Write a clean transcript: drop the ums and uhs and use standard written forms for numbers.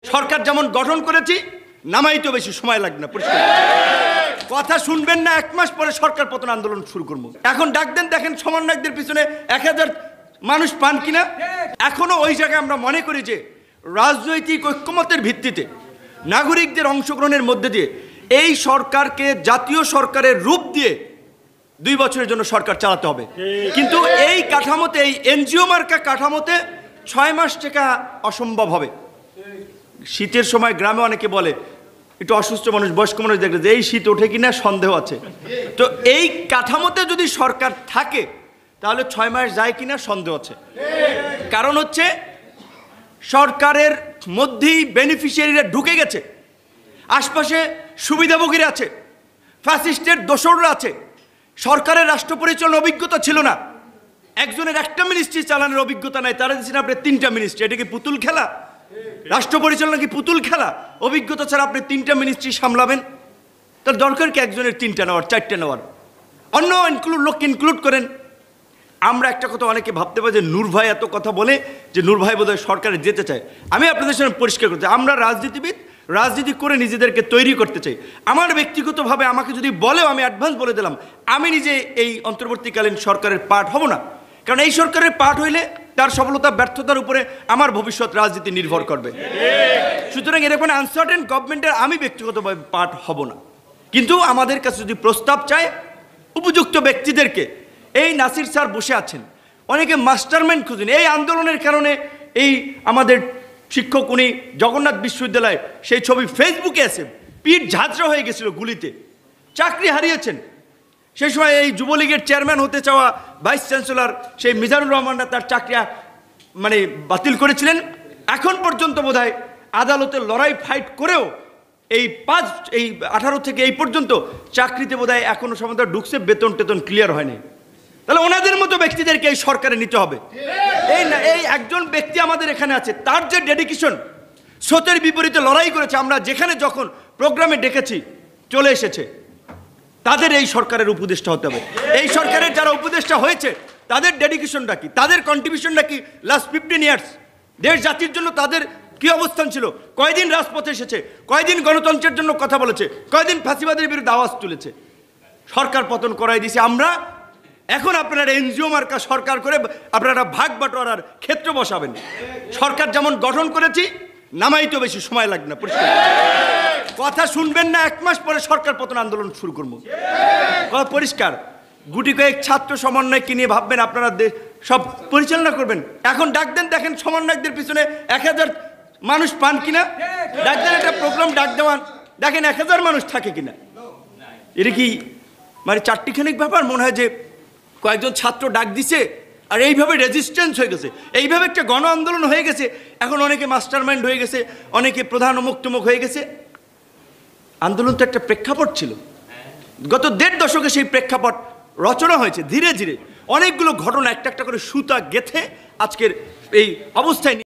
সরকার যেমন গঠন করেছি নামাইতে বেশি সময় লাগবে না। পরিষ্কার কথা শুনবেন না, এক মাস পরে সরকার পতন আন্দোলন শুরু করব। এখন ডাক দেন, দেখেন সমন্বয়কদের পিছনে 1000 মানুষ পান কিনা। এখনো ওই জায়গায় আমরা মনে করি যে রাজনৈতিক ঐক্যমতের ভিত্তিতে নাগরিকদের অংশগ্রহণের মধ্যে দিয়ে এই সরকারকে জাতীয় সরকারের রূপ দিয়ে 2 বছরের জন্য সরকার চালাতে হবে। কিন্তু এই কাঠামোতে, এই এনজিও মার্কা কাঠামোতে 6 মাস টেকা অসম্ভব হবে। শীতের সময় গ্রামে অনেকে বলে, একটু অসুস্থ মানুষ, বয়স্ক মানুষ দেখলে যে এই শীত ওঠে কিনা সন্দেহ আছে। তো এই কাঠামোতে যদি সরকার থাকে তাহলে 6 মাস যায় কিনা সন্দেহ আছে। কারণ হচ্ছে সরকারের মধ্যেই বেনিফিশিয়ারিরা ঢুকে গেছে, আশপাশে সুবিধাভোগীরা আছে, ফ্যাসিস্টের দোসররা আছে। সরকারের রাষ্ট্র পরিচালনার অভিজ্ঞতা ছিল না, একজনের একটা মিনিস্ট্রি চালানোর অভিজ্ঞতা নাই, তারা দিচ্ছেন আপনি 3টা মিনিস্ট্রি। এটা কি পুতুল খেলা? রাষ্ট্র পরিচালনা কি পুতুল খেলা? অভিজ্ঞতা ছাড়া আপনি 3টা মিনিস্ট্রি সামলাবেন? তার দরকার কি একজনের 3টা নেওয়ার, 4টা নেওয়ার? অন্য লোককে ইনক্লুড করেন। আমরা একটা কথা অনেকে ভাবতে পারি যে নূর ভাই এত কথা বলে যে নূর ভাই বোধহয় সরকারে যেতে চায়। আমি আপনাদের সামনে পরিষ্কার করতে, আমরা রাজনীতিবিদ, রাজনীতি করে নিজেদেরকে তৈরি করতে চাই। আমার ব্যক্তিগতভাবে আমাকে যদি বলেও, আমি অ্যাডভান্স বলে দিলাম, আমি নিজে এই অন্তর্বর্তীকালীন সরকারের পার্ট হব না। কারণ এই সরকারের পার্ট হইলে তার সফলতা ব্যর্থতার উপরে আমার ভবিষ্যৎ রাজনীতি নির্ভর করবে। সুতরাং এরকম আনসার্টেন গভর্নমেন্টের আমি ব্যক্তিগতভাবে পার্ট হব না। কিন্তু আমাদের কাছে যদি প্রস্তাব চায় উপযুক্ত ব্যক্তিদেরকে, এই নাসির স্যার বসে আছেন, অনেকে মাস্টারমাইন্ড খুঁজেন এই আন্দোলনের কারণে। এই আমাদের শিক্ষক, উনি জগন্নাথ বিশ্ববিদ্যালয়, সেই ছবি ফেসবুকে আছে, পিঠ ঝাঁঝরা হয়ে গেছিল গুলিতে, চাকরি হারিয়েছেন। সেই সময় এই যুবলীগের চেয়ারম্যান হতে চাওয়া ভাইস চ্যান্সেলর সেই মিজানুর রহমানরা তার চাকরি বাতিল করেছিলেন। এখন পর্যন্ত বোধহয় আদালতে লড়াই ফাইট করেও এই 18 থেকে এই পর্যন্ত চাকরিতে বোধহয় এখনো সময় ঢুকছে, বেতন টেতন ক্লিয়ার হয়নি। তাহলে ওনাদের মতো ব্যক্তিদেরকে এই সরকারে নিতে হবে। এই একজন ব্যক্তি আমাদের এখানে আছে, তার যে ডেডিকেশন, স্রোতের বিপরীতে লড়াই করেছে, আমরা যেখানে যখন প্রোগ্রামে ডেকেছি চলে এসেছে, তাদের এই সরকারের উপদেষ্টা হতে হবে। এই সরকারের যারা উপদেষ্টা হয়েছে তাদের ডেডিকেশনটা কি, তাদের কন্ট্রিবিউশনটা কি? লাস্ট 15 ইয়ার্স দেশ জাতির জন্য তাদের কি অবস্থান ছিল? কয়দিন রাজপথে এসেছে, কয়দিন গণতন্ত্রের জন্য কথা বলেছে, কয়দিন ফাঁসিবাদের বিরুদ্ধে আওয়াজ তুলেছে? সরকার পতন করাই দিয়েছে আমরা। এখন আপনারা এনজিও মার্কা সরকার করে আপনারা ভাগ বাটোয়ারার ক্ষেত্র বসাবেন। সরকার যেমন গঠন করেছি নামাইতে বেশি সময় লাগবে না। পরিষ্কার কথা শুনবেন না, এক মাস পরে সরকার পতন আন্দোলন শুরু করবো। কথা পরিষ্কার। গুটি কয়েক ছাত্র সমন্বয়কে নিয়ে ভাববেন আপনারা সব পরিচালনা করবেন। এখন ডাক দেন, দেখেন সমন্বয়কদের পিছনে 1000 মানুষ পান কিনা। ডাক দেন, একটা প্রোগ্রাম ডাক দেওয়ান, দেখেন 1000 মানুষ থাকে কিনা। এটা কি মানে চারটিখানিক ব্যাপার? মনে হয় যে কয়েকজন ছাত্র ডাক দিছে আর এইভাবে রেজিস্ট্যান্স হয়ে গেছে, এইভাবে একটা গণ আন্দোলন হয়ে গেছে। এখন অনেকে মাস্টারমাইন্ড হয়ে গেছে, অনেকে প্রধান অমুক হয়ে গেছে। আন্দোলন তো একটা প্রেক্ষাপট ছিল, গত 1.5 দশকে সেই প্রেক্ষাপট রচনা হয়েছে। ধীরে ধীরে অনেকগুলো ঘটনা একটা একটা করে সুতা গেঁথে আজকের এই অবস্থায়